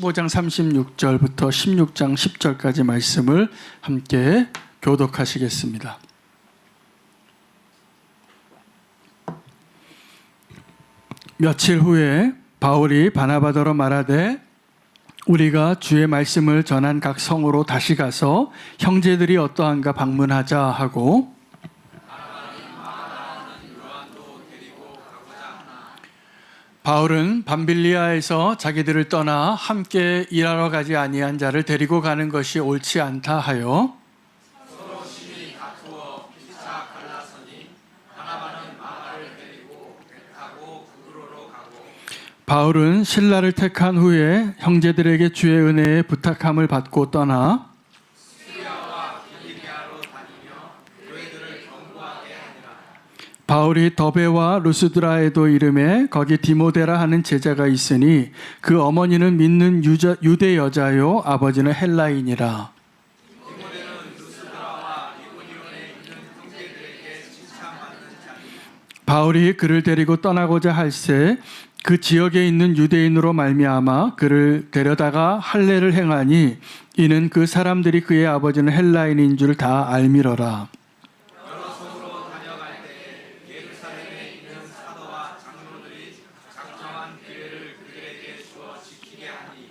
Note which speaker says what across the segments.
Speaker 1: 15장 36절부터 16장 10절까지 말씀을 함께 교독하시겠습니다. 며칠 후에 바울이 바나바더러 말하되 우리가 주의 말씀을 전한 각 성으로 다시 가서 형제들이 어떠한가 방문하자 하고 바울은 밤빌리아에서 자기들을 떠나 함께 일하러 가지 아니한 자를 데리고 가는 것이 옳지 않다 하여
Speaker 2: 서로 심히 다투어 피차 갈라서니 바나바는 마가를 데리고 배 타고 구브로로 가고
Speaker 1: 바울은 신라를 택한 후에 형제들에게 주의 은혜에 부탁함을 받고 떠나
Speaker 2: 시리아와 빌리기아로 다니며 교회들을 경고하게 하니라.
Speaker 1: 바울이 더베와 루스드라에도 이름에 거기 디모데라 하는 제자가 있으니 그 어머니는 믿는 유대 여자요 아버지는 헬라인이라.
Speaker 2: 디모데는 루스드라와 이고니온에 있는 형제들에게 칭찬받는 자니
Speaker 1: 바울이 그를 데리고 떠나고자 할새 그 지역에 있는 유대인으로 말미암아 그를 데려다가 할례를 행하니 이는 그 사람들이 그의 아버지는 헬라인인 줄 다 알미러라.
Speaker 2: 여러 성으로 다녀갈 때에 예루살렘에 있는 사도와 장로들이 작정한 기회를 그들에게 주어 지키게 하니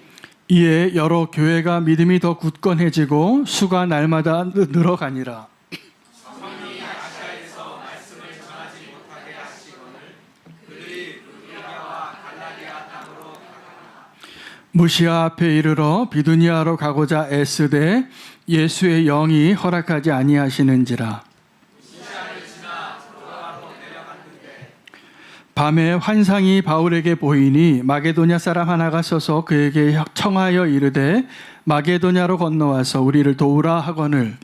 Speaker 1: 이에 여러 교회가 믿음이 더 굳건해지고 수가 날마다 늘어가니라.
Speaker 2: 성령이 아시아에서 말씀을 전하지 못하게 하시거늘 그들이 루디아와 갈라디아 땅으로 가거나
Speaker 1: 무시아 앞에 이르러 비두니아로 가고자 애쓰되 예수의 영이 허락하지 아니하시는지라.
Speaker 2: 시야를 지나 로마로 내려갔는데
Speaker 1: 밤에 환상이 바울에게 보이니 마게도냐 사람 하나가 서서 그에게 청하여 이르되 마게도냐로 건너와서 우리를 도우라 하거늘.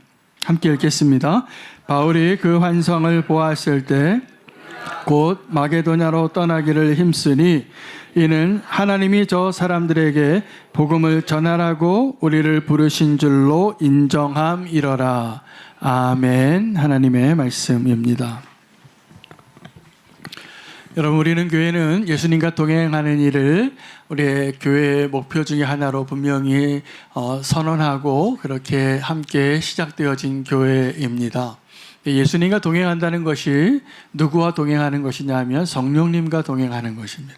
Speaker 1: 함께 읽겠습니다. 바울이 그 환상을 보았을 때 곧 마게도냐로 떠나기를 힘쓰니 이는 하나님이 저 사람들에게 복음을 전하라고 우리를 부르신 줄로 인정함이러라. 아멘. 하나님의 말씀입니다. 여러분, 우리는 교회는 예수님과 동행하는 일을 우리의 교회의 목표 중에 하나로 분명히 선언하고 그렇게 함께 시작되어진 교회입니다. 예수님과 동행한다는 것이 누구와 동행하는 것이냐 하면 성령님과 동행하는 것입니다.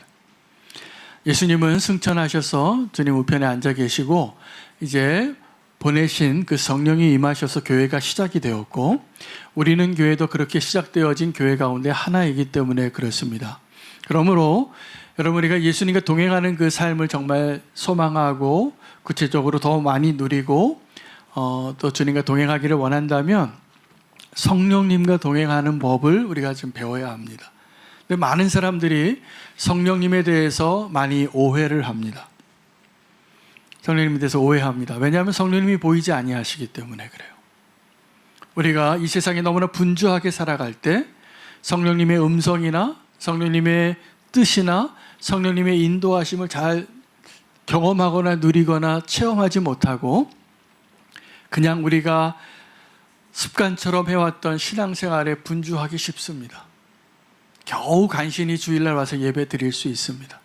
Speaker 1: 예수님은 승천하셔서 주님 우편에 앉아 계시고 이제 보내신 그 성령이 임하셔서 교회가 시작이 되었고 우리는 교회도 그렇게 시작되어진 교회 가운데 하나이기 때문에 그렇습니다. 그러므로 여러분, 우리가 예수님과 동행하는 그 삶을 정말 소망하고 구체적으로 더 많이 누리고 또 주님과 동행하기를 원한다면 성령님과 동행하는 법을 우리가 좀 배워야 합니다. 근데 많은 사람들이 성령님에 대해서 많이 오해를 합니다. 성령님에 대해서 오해합니다. 왜냐하면 성령님이 보이지 아니하시기 때문에 그래요. 우리가 이 세상에 너무나 분주하게 살아갈 때 성령님의 음성이나 성령님의 뜻이나 성령님의 인도하심을 잘 경험하거나 누리거나 체험하지 못하고 그냥 우리가 습관처럼 해왔던 신앙생활에 분주하기 쉽습니다. 겨우 간신히 주일날 와서 예배 드릴 수 있습니다.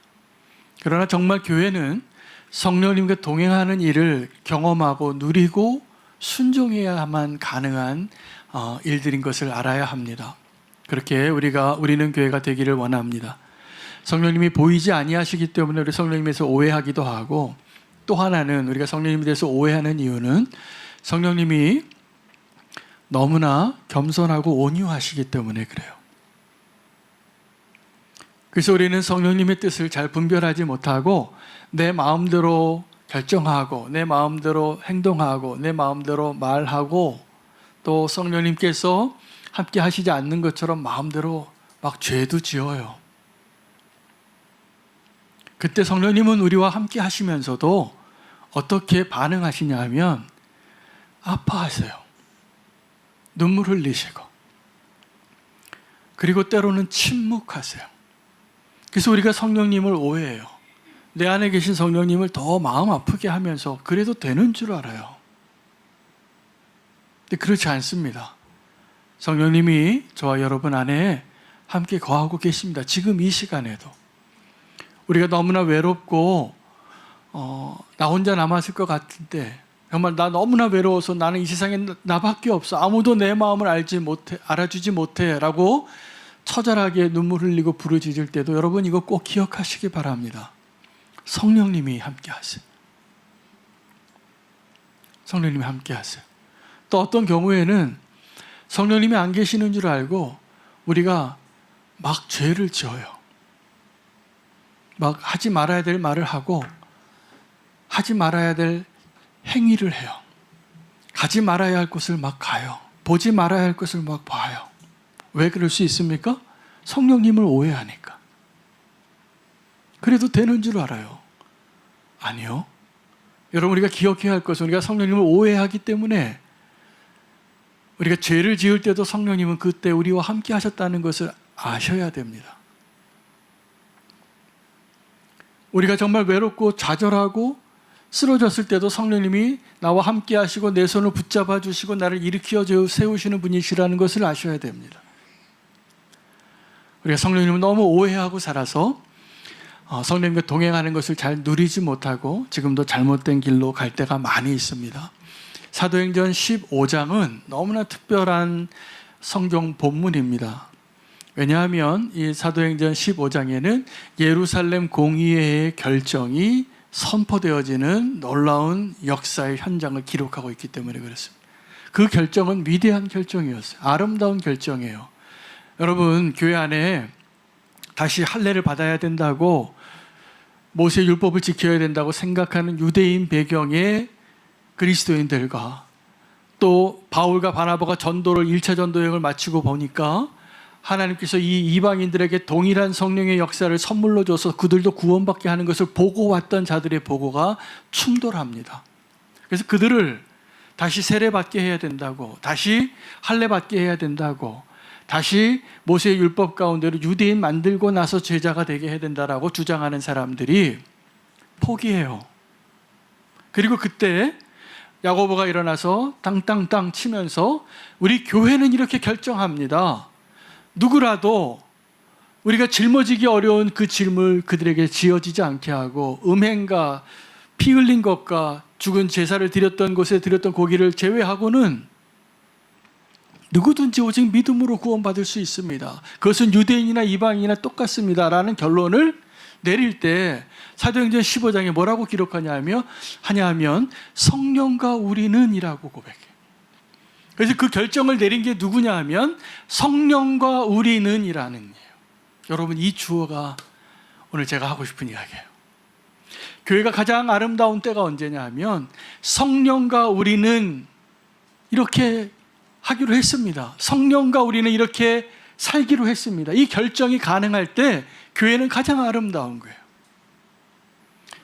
Speaker 1: 그러나 정말 교회는 성령님과 동행하는 일을 경험하고 누리고 순종해야만 가능한 일들인 것을 알아야 합니다. 그렇게 우리는 교회가 되기를 원합니다. 성령님이 보이지 아니하시기 때문에 우리 성령님에서 오해하기도 하고 또 하나는 우리가 성령님에 대해서 오해하는 이유는 성령님이 너무나 겸손하고 온유하시기 때문에 그래요. 그래서 우리는 성령님의 뜻을 잘 분별하지 못하고 내 마음대로 결정하고 내 마음대로 행동하고 내 마음대로 말하고 또 성령님께서 함께 하시지 않는 것처럼 마음대로 막 죄도 지어요. 그때 성령님은 우리와 함께 하시면서도 어떻게 반응하시냐 하면 아파하세요. 눈물 흘리시고 그리고 때로는 침묵하세요. 그래서 우리가 성령님을 오해해요. 내 안에 계신 성령님을 더 마음 아프게 하면서 그래도 되는 줄 알아요. 근데 그렇지 않습니다. 성령님이 저와 여러분 안에 함께 거하고 계십니다. 지금 이 시간에도 우리가 너무나 외롭고 나 혼자 남았을 것 같은데 정말 나 너무나 외로워서 나는 이 세상에 나밖에 없어. 아무도 내 마음을 알아주지 못해 라고 처절하게 눈물 흘리고 부르짖을 때도 여러분 이거 꼭 기억하시기 바랍니다. 성령님이 함께 하세요. 성령님이 함께 하세요. 또 어떤 경우에는 성령님이 안 계시는 줄 알고 우리가 막 죄를 지어요. 막 하지 말아야 될 말을 하고 하지 말아야 될 행위를 해요. 가지 말아야 할 곳을 막 가요. 보지 말아야 할 것을 막 봐요. 왜 그럴 수 있습니까? 성령님을 오해하니까. 그래도 되는 줄 알아요. 아니요. 여러분 우리가 기억해야 할 것은 우리가 성령님을 오해하기 때문에 우리가 죄를 지을 때도 성령님은 그때 우리와 함께 하셨다는 것을 아셔야 됩니다. 우리가 정말 외롭고 좌절하고 쓰러졌을 때도 성령님이 나와 함께 하시고 내 손을 붙잡아 주시고 나를 일으켜 세우시는 분이시라는 것을 아셔야 됩니다. 우리가 성령님을 너무 오해하고 살아서 성령님과 동행하는 것을 잘 누리지 못하고 지금도 잘못된 길로 갈 때가 많이 있습니다. 사도행전 15장은 너무나 특별한 성경 본문입니다. 왜냐하면 이 사도행전 15장에는 예루살렘 공의회의 결정이 선포되어지는 놀라운 역사의 현장을 기록하고 있기 때문에 그렇습니다. 그 결정은 위대한 결정이었어요. 아름다운 결정이에요. 여러분 교회 안에 다시 할례를 받아야 된다고 모세 율법을 지켜야 된다고 생각하는 유대인 배경의 그리스도인들과 또 바울과 바나바가 전도를 1차 전도 여행을 마치고 보니까 하나님께서 이 이방인들에게 동일한 성령의 역사를 선물로 줘서 그들도 구원받게 하는 것을 보고 왔던 자들의 보고가 충돌합니다. 그래서 그들을 다시 세례받게 해야 된다고, 다시 할례받게 해야 된다고, 다시 모세의 율법 가운데로 유대인 만들고 나서 제자가 되게 해야 된다라고 주장하는 사람들이 포기해요. 그리고 그때 야고보가 일어나서 땅땅땅 치면서 우리 교회는 이렇게 결정합니다. 누구라도 우리가 짊어지기 어려운 그 짐을 그들에게 지어지지 않게 하고 음행과 피 흘린 것과 죽은 제사를 드렸던 곳에 드렸던 고기를 제외하고는 누구든지 오직 믿음으로 구원받을 수 있습니다. 그것은 유대인이나 이방인이나 똑같습니다. 라는 결론을 내릴 때 사도행전 15장에 뭐라고 기록하냐면 성령과 우리는 이라고 고백해요. 그래서 그 결정을 내린 게 누구냐 하면 성령과 우리는 이라는 거예요. 여러분 이 주어가 오늘 제가 하고 싶은 이야기예요. 교회가 가장 아름다운 때가 언제냐 하면 성령과 우리는 이렇게 하기로 했습니다. 성령과 우리는 이렇게 살기로 했습니다. 이 결정이 가능할 때 교회는 가장 아름다운 거예요.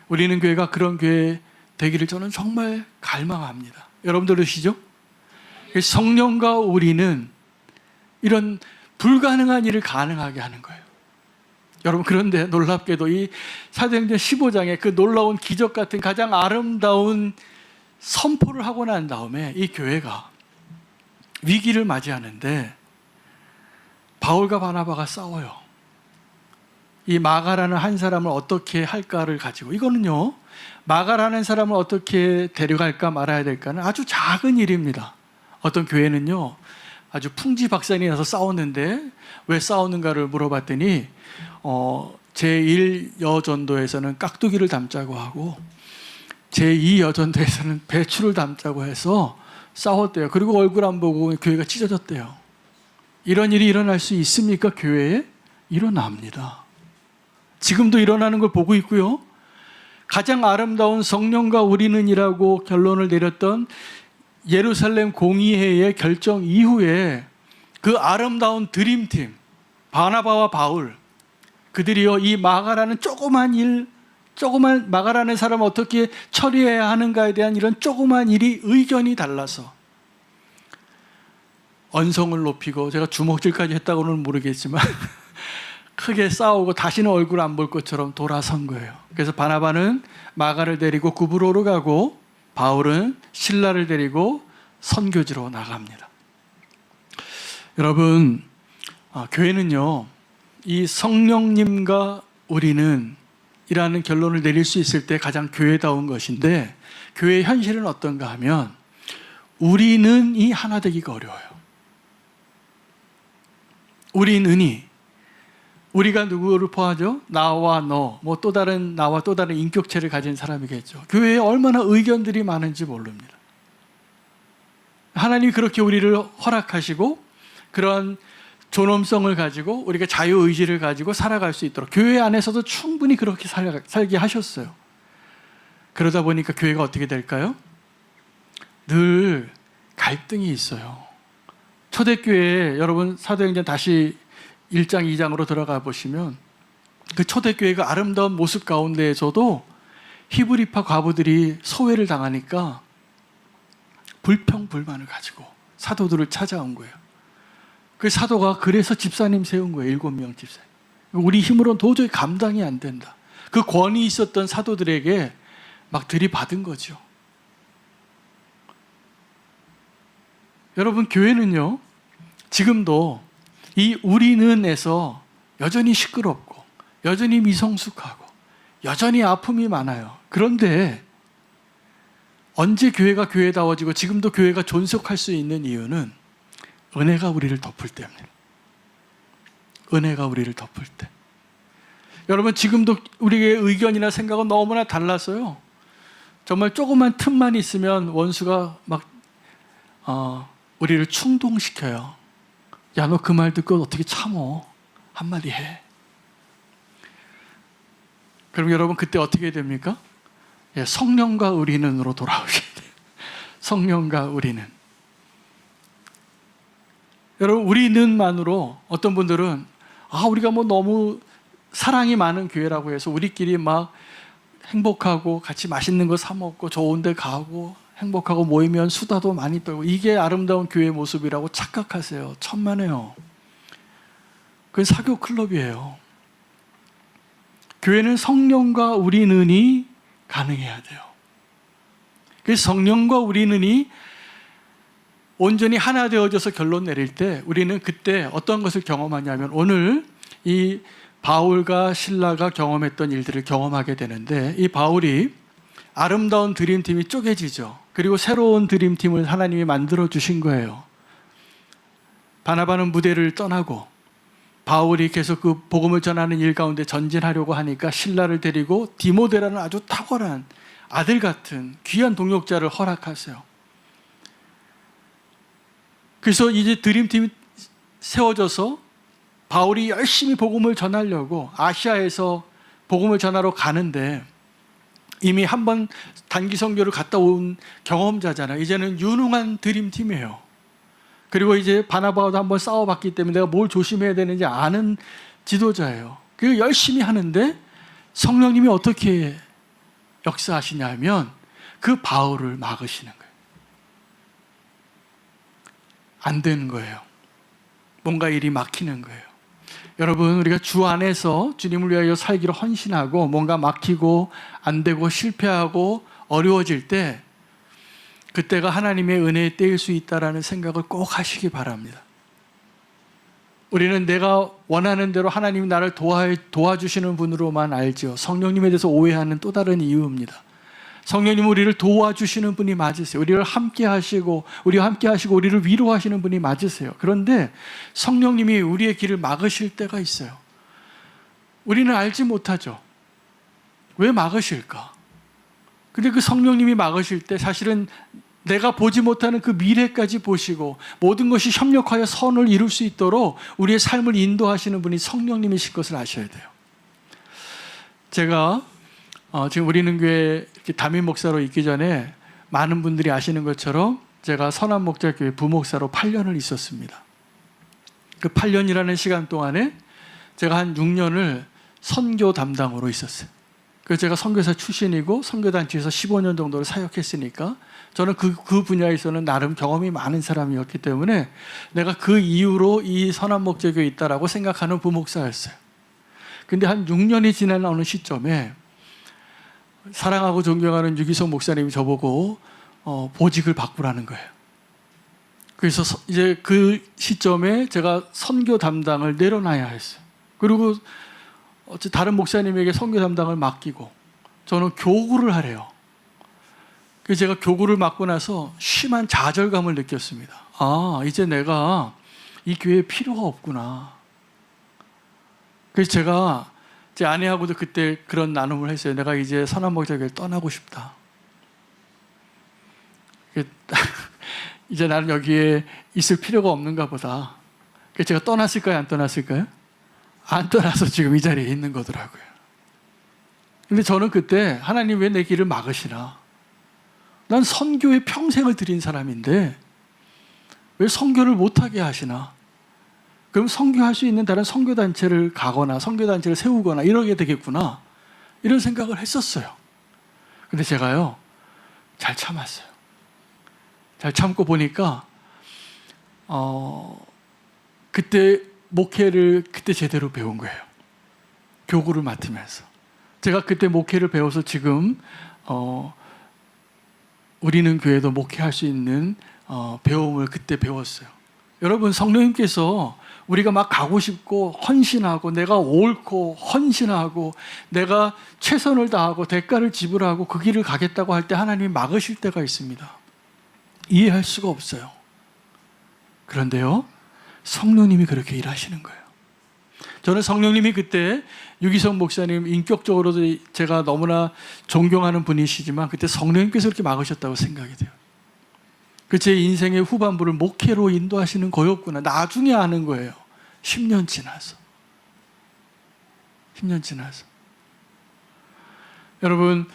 Speaker 1: 우리는 교회가 그런 교회 되기를 저는 정말 갈망합니다. 여러분들 그러시죠? 성령과 우리는 이런 불가능한 일을 가능하게 하는 거예요. 여러분 그런데 놀랍게도 이 사도행전 15장에 그 놀라운 기적 같은 가장 아름다운 선포를 하고 난 다음에 이 교회가 위기를 맞이하는데 바울과 바나바가 싸워요. 이 마가라는 한 사람을 어떻게 할까를 가지고, 이거는요 마가라는 사람을 어떻게 데려갈까 말아야 될까는 아주 작은 일입니다. 어떤 교회는요 아주 풍지박산이 나서 싸웠는데 왜 싸우는가를 물어봤더니 제1여전도에서는 깍두기를 담자고 하고 제2여전도에서는 배추를 담자고 해서 싸웠대요. 그리고 얼굴 안 보고 교회가 찢어졌대요. 이런 일이 일어날 수 있습니까? 교회에? 일어납니다. 지금도 일어나는 걸 보고 있고요. 가장 아름다운 성령과 우리는이라고 결론을 내렸던 예루살렘 공의회의 결정 이후에 그 아름다운 드림팀 바나바와 바울, 그들이요 이 마가라는 조그만 마가라는 사람을 어떻게 처리해야 하는가에 대한 이런 조그만 일이 의견이 달라서 언성을 높이고, 제가 주먹질까지 했다고는 모르겠지만 크게 싸우고 다시는 얼굴 안 볼 것처럼 돌아선 거예요. 그래서 바나바는 마가를 데리고 구브로로 가고 바울은 실라를 데리고 선교지로 나갑니다. 여러분 교회는요 이 성령님과 우리는 이라는 결론을 내릴 수 있을 때 가장 교회다운 것인데, 교회의 현실은 어떤가 하면 우리는 이 하나 되기가 어려워요. 우리는이, 우리가 누구를 포함하죠? 나와 너, 뭐 또 다른 나와 또 다른 인격체를 가진 사람이겠죠. 교회에 얼마나 의견들이 많은지 모릅니다. 하나님이 그렇게 우리를 허락하시고 그런 존엄성을 가지고 우리가 자유의지를 가지고 살아갈 수 있도록 교회 안에서도 충분히 그렇게 살게 하셨어요. 그러다 보니까 교회가 어떻게 될까요? 늘 갈등이 있어요. 초대교회에 여러분 사도행전 다시 1장 2장으로 들어가 보시면 그 초대교회가 아름다운 모습 가운데에서도 히브리파 과부들이 소외를 당하니까 불평불만을 가지고 사도들을 찾아온 거예요. 그 사도가 그래서 집사님 세운 거예요. 7명 집사님. 우리 힘으로는 도저히 감당이 안 된다. 그 권위 있었던 사도들에게 막 들이받은 거죠. 여러분, 교회는요, 지금도 이 우리는에서 여전히 시끄럽고 여전히 미성숙하고 여전히 아픔이 많아요. 그런데 언제 교회가 교회다워지고 지금도 교회가 존속할 수 있는 이유는 은혜가 우리를 덮을 때입니다. 은혜가 우리를 덮을 때. 여러분, 지금도 우리의 의견이나 생각은 너무나 달라서요, 정말 조그만 틈만 있으면 원수가 막 우리를 충동시켜요. 야, 너 그 말 듣고 어떻게 참어? 한마디 해. 그럼 여러분, 그때 어떻게 됩니까? 예, 성령과 우리는으로 돌아오셔야 돼요. 성령과 우리는. 여러분, 우리는만으로 어떤 분들은 우리가 뭐 너무 사랑이 많은 교회라고 해서 우리끼리 막 행복하고 같이 맛있는 거 사 먹고 좋은 데 가고 행복하고 모이면 수다도 많이 떨고 이게 아름다운 교회 모습이라고 착각하세요. 천만에요. 그건 사교 클럽이에요. 교회는 성령과 우리는이 가능해야 돼요. 그래서 성령과 우리는이 온전히 하나 되어져서 결론 내릴 때 우리는 그때 어떤 것을 경험하냐면 오늘 이 바울과 실라가 경험했던 일들을 경험하게 되는데, 이 바울이 아름다운 드림팀이 쪼개지죠. 그리고 새로운 드림팀을 하나님이 만들어 주신 거예요. 바나바는 무대를 떠나고 바울이 계속 그 복음을 전하는 일 가운데 전진하려고 하니까 실라를 데리고 디모데라는 아주 탁월한 아들 같은 귀한 동역자를 허락하세요. 그래서 이제 드림팀이 세워져서 바울이 열심히 복음을 전하려고 아시아에서 복음을 전하러 가는데, 이미 한번 단기 선교를 갔다 온 경험자잖아요. 이제는 유능한 드림팀이에요. 그리고 이제 바나바와도 한번 싸워봤기 때문에 내가 뭘 조심해야 되는지 아는 지도자예요. 그리고 열심히 하는데 성령님이 어떻게 역사하시냐면 그 바울을 막으시는 거예요. 안 되는 거예요. 뭔가 일이 막히는 거예요. 여러분, 우리가 주 안에서 주님을 위하여 살기로 헌신하고 뭔가 막히고 안 되고 실패하고 어려워질 때, 그때가 하나님의 은혜의 때일 수 있다는 생각을 꼭 하시기 바랍니다. 우리는 내가 원하는 대로 하나님이 나를 도와주시는 분으로만 알죠. 성령님에 대해서 오해하는 또 다른 이유입니다. 성령님은 우리를 도와주시는 분이 맞으세요. 우리를 함께 하시고 우리와 함께 하시고 우리를 위로하시는 분이 맞으세요. 그런데 성령님이 우리의 길을 막으실 때가 있어요. 우리는 알지 못하죠. 왜 막으실까? 근데 그 성령님이 막으실 때 사실은 내가 보지 못하는 그 미래까지 보시고 모든 것이 협력하여 선을 이룰 수 있도록 우리의 삶을 인도하시는 분이 성령님이실 것을 아셔야 돼요. 제가 지금 우리는 교회 담임 목사로 있기 전에 많은 분들이 아시는 것처럼 제가 선한목자교회 부목사로 8년을 있었습니다. 그 8년이라는 시간 동안에 제가 한 6년을 선교 담당으로 있었어요. 그래서 제가 선교사 출신이고 선교단체에서 15년 정도를 사역했으니까 저는 그 분야에서는 나름 경험이 많은 사람이었기 때문에 내가 그 이후로 이 선한목자교회에 있다라고 생각하는 부목사였어요. 근데 한 6년이 지난 어느 시점에 사랑하고 존경하는 유기성 목사님이 저보고 보직을 바꾸라는 거예요. 그래서 이제 그 시점에 제가 선교 담당을 내려놔야 했어요. 그리고 다른 목사님에게 선교 담당을 맡기고 저는 교구를 하래요. 그래서 제가 교구를 맡고 나서 심한 좌절감을 느꼈습니다. 아, 이제 내가 이 교회에 필요가 없구나. 그래서 제가 제 아내하고도 그때 그런 나눔을 했어요. 내가 이제 선한목자교회를 떠나고 싶다. 이제 나는 여기에 있을 필요가 없는가 보다. 그래서 제가 떠났을까요? 안 떠났을까요? 안 떠나서 지금 이 자리에 있는 거더라고요. 근데 저는 그때 하나님 왜 내 길을 막으시나? 난 선교에 평생을 들인 사람인데 왜 선교를 못하게 하시나? 그럼 선교할 수 있는 다른 선교단체를 가거나 선교단체를 세우거나 이러게 되겠구나, 이런 생각을 했었어요. 근데 제가요 잘 참았어요. 잘 참고 보니까 그때 목회를 그때 제대로 배운 거예요. 교구를 맡으면서 제가 그때 목회를 배워서 지금 우리는 교회도 목회할 수 있는 배움을 그때 배웠어요. 여러분, 성령님께서 우리가 막 가고 싶고 헌신하고 내가 옳고 헌신하고 내가 최선을 다하고 대가를 지불하고 그 길을 가겠다고 할 때 하나님이 막으실 때가 있습니다. 이해할 수가 없어요. 그런데요, 성령님이 그렇게 일하시는 거예요. 저는 성령님이 그때 유기성 목사님 인격적으로도 제가 너무나 존경하는 분이시지만 그때 성령님께서 그렇게 막으셨다고 생각이 돼요. 제 인생의 후반부를 목회로 인도하시는 거였구나. 나중에 아는 거예요. 10년 지나서. 10년 지나서. 여러분,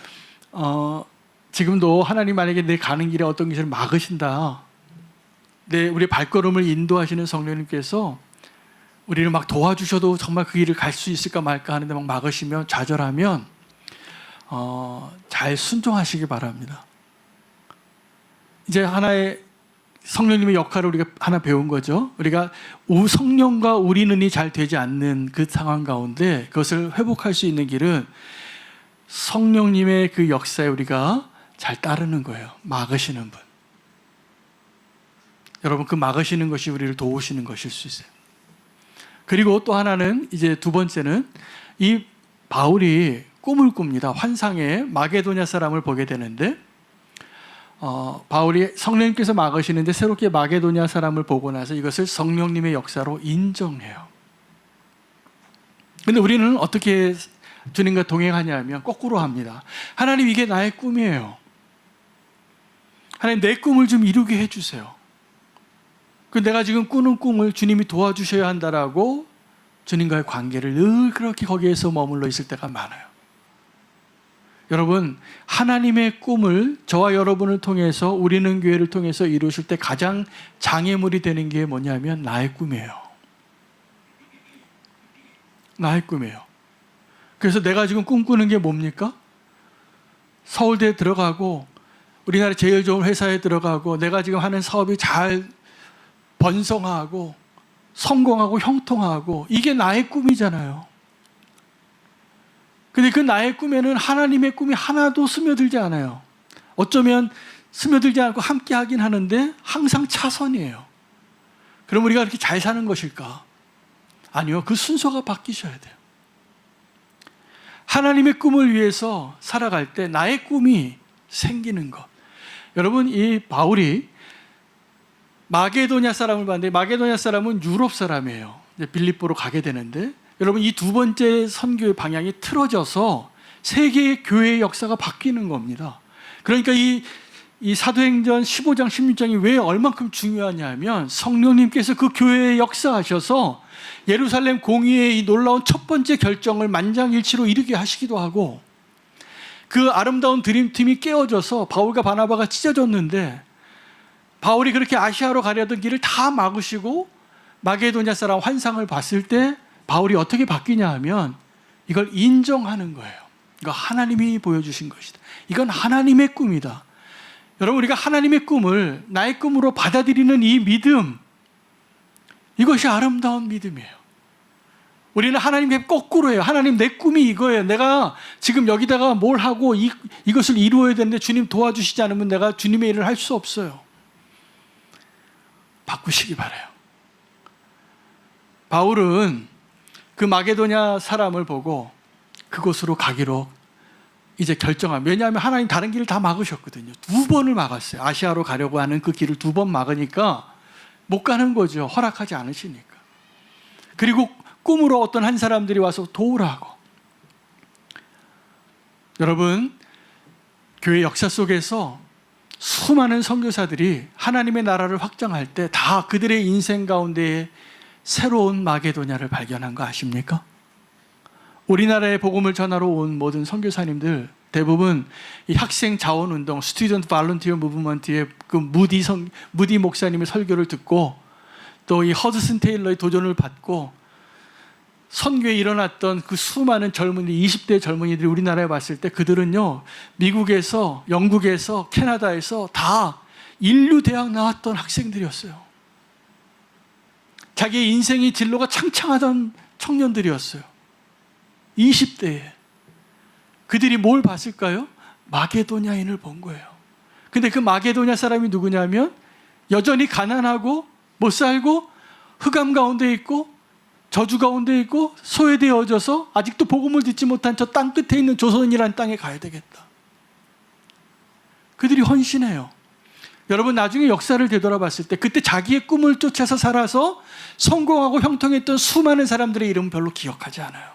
Speaker 1: 지금도 하나님 만약에 내 가는 길에 어떤 것을 막으신다, 우리 발걸음을 인도하시는 성령님께서 우리를 막 도와주셔도 정말 그 길을 갈 수 있을까 말까 하는데 막 막으시면, 좌절하면 잘 순종하시기 바랍니다. 이제 하나의 성령님의 역할을 우리가 하나 배운 거죠. 우리가 성령과 우리는이 잘 되지 않는 그 상황 가운데 그것을 회복할 수 있는 길은 성령님의 그 역사에 우리가 잘 따르는 거예요. 막으시는 분. 여러분, 그 막으시는 것이 우리를 도우시는 것일 수 있어요. 그리고 또 하나는, 이제 두 번째는 이 바울이 꿈을 꿉니다. 환상에 마게도냐 사람을 보게 되는데 바울이 성령님께서 막으시는데 새롭게 마게도냐 사람을 보고 나서 이것을 성령님의 역사로 인정해요. 근데 우리는 어떻게 주님과 동행하냐 하면 거꾸로 합니다. 하나님, 이게 나의 꿈이에요. 하나님, 내 꿈을 좀 이루게 해주세요. 내가 지금 꾸는 꿈을 주님이 도와주셔야 한다라고 주님과의 관계를 늘 그렇게 거기에서 머물러 있을 때가 많아요. 여러분, 하나님의 꿈을 저와 여러분을 통해서, 우리는 교회를 통해서 이루실 때 가장 장애물이 되는 게 뭐냐면 나의 꿈이에요. 나의 꿈이에요. 그래서 내가 지금 꿈꾸는 게 뭡니까? 서울대에 들어가고 우리나라 제일 좋은 회사에 들어가고 내가 지금 하는 사업이 잘 번성하고 성공하고 형통하고, 이게 나의 꿈이잖아요. 근데 그 나의 꿈에는 하나님의 꿈이 하나도 스며들지 않아요. 어쩌면 스며들지 않고 함께 하긴 하는데 항상 차선이에요. 그럼 우리가 그렇게 잘 사는 것일까? 아니요. 그 순서가 바뀌셔야 돼요. 하나님의 꿈을 위해서 살아갈 때 나의 꿈이 생기는 것. 여러분, 이 바울이 마게도냐 사람을 봤는데, 마게도냐 사람은 유럽 사람이에요. 이제 빌립보로 가게 되는데, 여러분, 이 두 번째 선교의 방향이 틀어져서 세계의 교회의 역사가 바뀌는 겁니다. 그러니까 이 사도행전 15장 16장이 왜 얼만큼 중요하냐 하면 성령님께서 그 교회에 역사하셔서 예루살렘 공의의 이 놀라운 첫 번째 결정을 만장일치로 이루게 하시기도 하고, 그 아름다운 드림팀이 깨어져서 바울과 바나바가 찢어졌는데 바울이 그렇게 아시아로 가려던 길을 다 막으시고 마게도냐 사람 환상을 봤을 때 바울이 어떻게 바뀌냐 하면 이걸 인정하는 거예요. 이거 하나님이 보여주신 것이다. 이건 하나님의 꿈이다. 여러분, 우리가 하나님의 꿈을 나의 꿈으로 받아들이는 이 믿음, 이것이 아름다운 믿음이에요. 우리는 하나님께 거꾸로 해요. 하나님, 내 꿈이 이거예요. 내가 지금 여기다가 뭘 하고 이것을 이루어야 되는데 주님 도와주시지 않으면 내가 주님의 일을 할 수 없어요. 바꾸시기 바라요. 바울은 그 마게도냐 사람을 보고 그곳으로 가기로 이제 결정합니다. 왜냐하면 하나님 다른 길을 다 막으셨거든요. 2번을 막았어요. 아시아로 가려고 하는 그 길을 2번 막으니까 못 가는 거죠. 허락하지 않으시니까. 그리고 꿈으로 어떤 한 사람들이 와서 도우라고. 여러분, 교회 역사 속에서 수많은 선교사들이 하나님의 나라를 확장할 때 다 그들의 인생 가운데 새로운 마게도냐를 발견한 거 아십니까? 우리나라에 복음을 전하러 온 모든 선교사님들 대부분 이 학생 자원 운동, 스튜던트 발런티어 무브먼트의 그 무디 목사님의 설교를 듣고 또 이 허드슨 테일러의 도전을 받고 선교에 일어났던 그 수많은 젊은이, 20대 젊은이들이 우리나라에 왔을 때 그들은요, 미국에서, 영국에서, 캐나다에서 다 인류 대학 나왔던 학생들이었어요. 자기의 인생의 진로가 창창하던 청년들이었어요. 20대에. 그들이 뭘 봤을까요? 마게도냐인을 본 거예요. 근데 그 마게도냐 사람이 누구냐면 여전히 가난하고 못 살고 흑암 가운데 있고 저주 가운데 있고 소외되어져서 아직도 복음을 듣지 못한 저 땅 끝에 있는 조선이라는 땅에 가야 되겠다. 그들이 헌신해요. 여러분, 나중에 역사를 되돌아봤을 때 그때 자기의 꿈을 쫓아서 살아서 성공하고 형통했던 수많은 사람들의 이름은 별로 기억하지 않아요.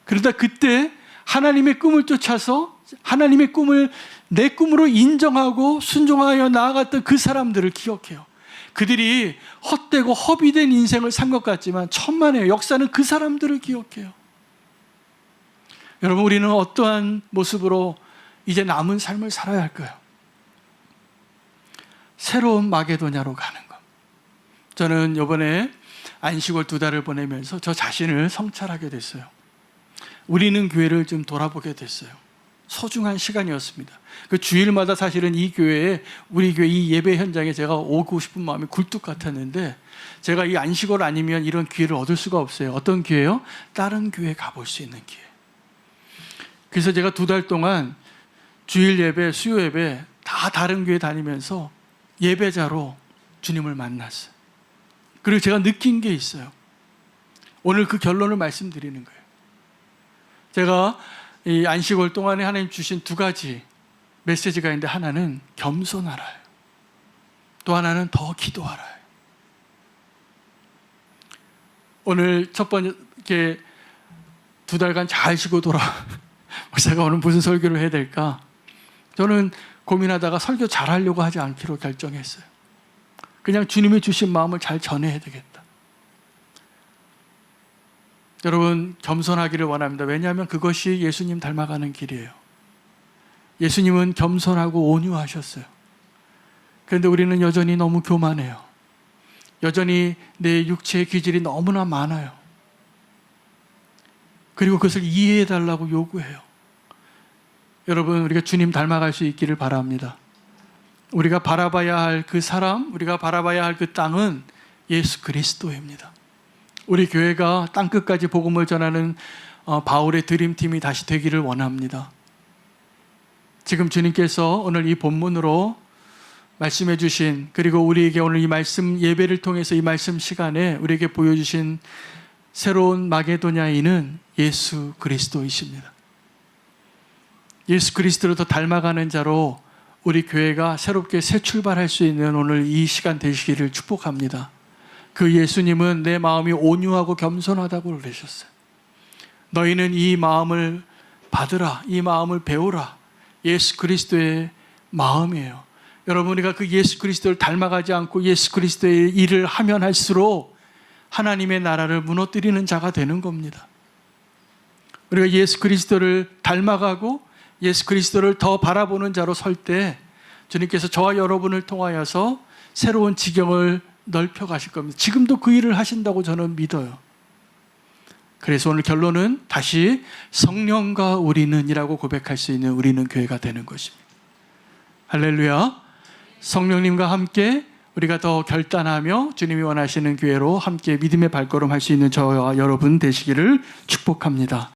Speaker 1: 그러다 그때 하나님의 꿈을 쫓아서 하나님의 꿈을 내 꿈으로 인정하고 순종하여 나아갔던 그 사람들을 기억해요. 그들이 헛되고 허비된 인생을 산 것 같지만 천만에요. 역사는 그 사람들을 기억해요. 여러분, 우리는 어떠한 모습으로 이제 남은 삶을 살아야 할까요? 새로운 마게도냐로 가는 것. 저는 이번에 안식월 2달을 보내면서 저 자신을 성찰하게 됐어요. 우리는 교회를 좀 돌아보게 됐어요. 소중한 시간이었습니다. 그 주일마다 사실은 이 교회에, 우리 교회 이 예배 현장에 제가 오고 싶은 마음이 굴뚝 같았는데 제가 이 안식월 아니면 이런 기회를 얻을 수가 없어요. 어떤 기회요? 다른 교회 가볼 수 있는 기회. 그래서 제가 2달 동안 주일 예배, 수요 예배 다 다른 교회 다니면서 예배자로 주님을 만났어요. 그리고 제가 느낀 게 있어요. 오늘 그 결론을 말씀드리는 거예요. 제가 이 안식월 동안에 하나님 주신 2가지 메시지가 있는데 하나는 겸손하라요. 또 하나는 더 기도하라요. 오늘 첫 번째 2달간 잘 쉬고 목사가 오늘 무슨 설교를 해야 될까? 저는 고민하다가 설교 잘하려고 하지 않기로 결정했어요. 그냥 주님이 주신 마음을 잘 전해야 되겠다. 여러분, 겸손하기를 원합니다. 왜냐하면 그것이 예수님 닮아가는 길이에요. 예수님은 겸손하고 온유하셨어요. 그런데 우리는 여전히 너무 교만해요. 여전히 내 육체의 기질이 너무나 많아요. 그리고 그것을 이해해달라고 요구해요. 여러분, 우리가 주님 닮아갈 수 있기를 바랍니다. 우리가 바라봐야 할 그 사람, 우리가 바라봐야 할 그 땅은 예수 그리스도입니다. 우리 교회가 땅끝까지 복음을 전하는 바울의 드림팀이 다시 되기를 원합니다. 지금 주님께서 오늘 이 본문으로 말씀해 주신, 그리고 우리에게 오늘 이 말씀 예배를 통해서 이 말씀 시간에 우리에게 보여주신 새로운 마게도냐인은 예수 그리스도이십니다. 예수 그리스도를 더 닮아가는 자로 우리 교회가 새롭게 새 출발할 수 있는 오늘 이 시간 되시기를 축복합니다. 그 예수님은 내 마음이 온유하고 겸손하다고 그러셨어요. 너희는 이 마음을 받으라, 이 마음을 배우라. 예수 그리스도의 마음이에요. 여러분, 우리가 그 예수 그리스도를 닮아가지 않고 예수 그리스도의 일을 하면 할수록 하나님의 나라를 무너뜨리는 자가 되는 겁니다. 우리가 예수 그리스도를 닮아가고 예수 그리스도를 더 바라보는 자로 설 때 주님께서 저와 여러분을 통하여서 새로운 지경을 넓혀 가실 겁니다. 지금도 그 일을 하신다고 저는 믿어요. 그래서 오늘 결론은 다시 성령과 우리는 이라고 고백할 수 있는 우리는 교회가 되는 것입니다. 할렐루야. 성령님과 함께 우리가 더 결단하며 주님이 원하시는 교회로 함께 믿음의 발걸음 할 수 있는 저와 여러분 되시기를 축복합니다.